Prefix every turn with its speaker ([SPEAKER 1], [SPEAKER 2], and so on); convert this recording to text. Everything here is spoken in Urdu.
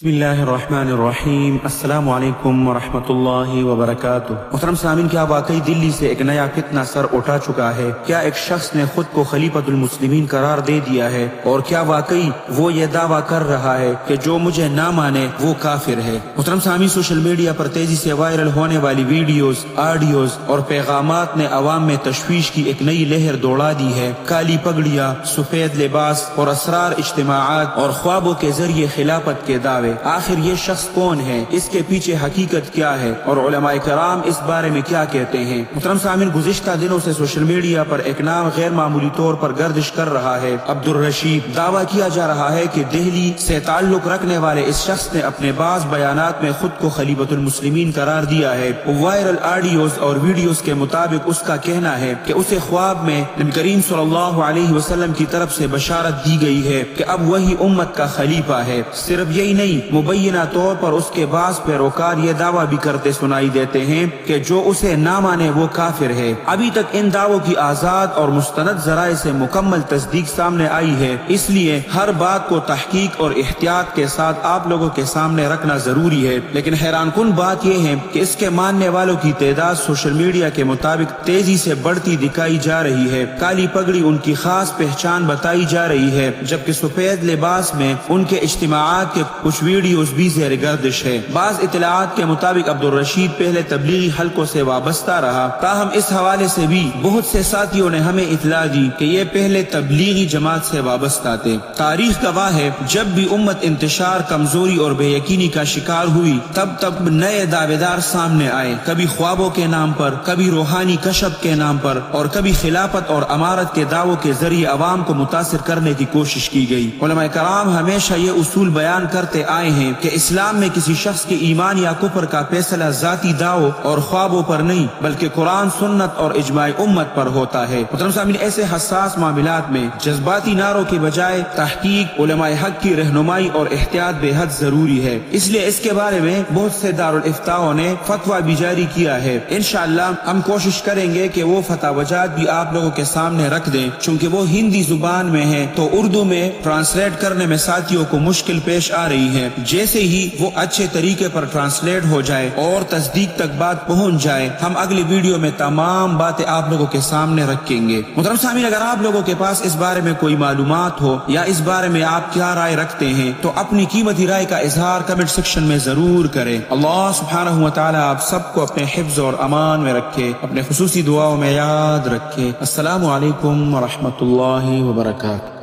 [SPEAKER 1] بسم اللہ الرحمن الرحیم۔ السلام علیکم ورحمۃ اللہ وبرکاتہ۔ محترم سامعین، کیا واقعی دلی سے ایک نیا فتنہ سر اٹھا چکا ہے؟ کیا ایک شخص نے خود کو خلیفۃ المسلمین قرار دے دیا ہے؟ اور کیا واقعی وہ یہ دعویٰ کر رہا ہے کہ جو مجھے نہ مانے وہ کافر ہے؟ محترم سامعین، سوشل میڈیا پر تیزی سے وائرل ہونے والی ویڈیوز، آڈیوز اور پیغامات نے عوام میں تشویش کی ایک نئی لہر دوڑا دی ہے۔ کالی پگڑیاں، سفید لباس اور اسرار اجتماعات اور خوابوں کے ذریعے خلافت کے دعوے۔ آخر یہ شخص کون ہے؟ اس کے پیچھے حقیقت کیا ہے؟ اور علماء کرام اس بارے میں کیا کہتے ہیں؟ محترم سامعین، گزشتہ دنوں سے سوشل میڈیا پر ایک نام غیر معمولی طور پر گردش کر رہا ہے، عبدالرشید۔ دعویٰ کیا جا رہا ہے کہ دہلی سے تعلق رکھنے والے اس شخص نے اپنے بعض بیانات میں خود کو خلیفۃ المسلمین قرار دیا ہے۔ وائرل آڈیوز اور ویڈیوز کے مطابق اس کا کہنا ہے کہ اسے خواب میں نبی کریم صلی اللہ علیہ وسلم کی طرف سے بشارت دی گئی ہے کہ اب وہی امت کا خلیفہ ہے۔ صرف یہی نہیں، مبینہ طور پر اس کے بعض پیروکار یہ دعویٰ بھی کرتے سنائی دیتے ہیں کہ جو اسے نہ مانے وہ کافر ہے۔ ابھی تک ان دعووں کی آزاد اور مستند ذرائع سے مکمل تصدیق سامنے آئی ہے، اس لیے ہر بات کو تحقیق اور احتیاط کے ساتھ آپ لوگوں کے سامنے رکھنا ضروری ہے۔ لیکن حیران کن بات یہ ہے کہ اس کے ماننے والوں کی تعداد سوشل میڈیا کے مطابق تیزی سے بڑھتی دکھائی جا رہی ہے۔ کالی پگڑی ان کی خاص پہچان بتائی جا رہی ہے، جبکہ سفید لباس میں ان کے اجتماعات کے کچھ ویڈیوز بھی زیر گردش ہے۔ بعض اطلاعات کے مطابق عبدالرشید پہلے تبلیغی حلقوں سے وابستہ رہا، تاہم اس حوالے سے بھی بہت سے ساتھیوں نے ہمیں اطلاع دی کہ یہ پہلے تبلیغی جماعت سے وابستہ تھے۔ تاریخ گواہ ہے، جب بھی امت انتشار، کمزوری اور بے یقینی کا شکار ہوئی، تب نئے دعوے دار سامنے آئے، کبھی خوابوں کے نام پر، کبھی روحانی کشف کے نام پر، اور کبھی خلافت اور امارت کے دعووں کے ذریعے عوام کو متاثر کرنے کی کوشش کی گئی۔ علماء کرام ہمیشہ یہ اصول بیان کرتے آئے ہیں کہ اسلام میں کسی شخص کے ایمان یا کفر کا فیصلہ ذاتی دعووں اور خوابوں پر نہیں بلکہ قرآن، سنت اور اجماع امت پر ہوتا ہے۔ محترم سامعین، ایسے حساس معاملات میں جذباتی نعروں کے بجائے تحقیق، علماء حق کی رہنمائی اور احتیاط بے حد ضروری ہے۔ اس لیے اس کے بارے میں بہت سے دارالفتاؤں نے فتویٰ بھی جاری کیا ہے۔ انشاءاللہ ہم کوشش کریں گے کہ وہ فتاویٰ بھی آپ لوگوں کے سامنے رکھ دیں، چونکہ وہ ہندی زبان میں ہے تو اردو میں ٹرانسلیٹ کرنے میں ساتھیوں کو مشکل پیش آ رہی ہے۔ جیسے ہی وہ اچھے طریقے پر ٹرانسلیٹ ہو جائے اور تصدیق تک بات پہنچ جائے، ہم اگلی ویڈیو میں تمام باتیں آپ لوگوں کے سامنے رکھیں گے۔ محترم سامعین، اگر آپ لوگوں کے پاس اس بارے میں کوئی معلومات ہو یا اس بارے میں آپ کیا رائے رکھتے ہیں تو اپنی قیمتی رائے کا اظہار کمنٹ سیکشن میں ضرور کریں۔ اللہ سبحانہ و تعالی آپ سب کو اپنے حفظ اور امان میں رکھے، اپنے خصوصی دعاؤں میں یاد رکھے۔ السلام علیکم ورحمۃ اللہ وبرکاتہ۔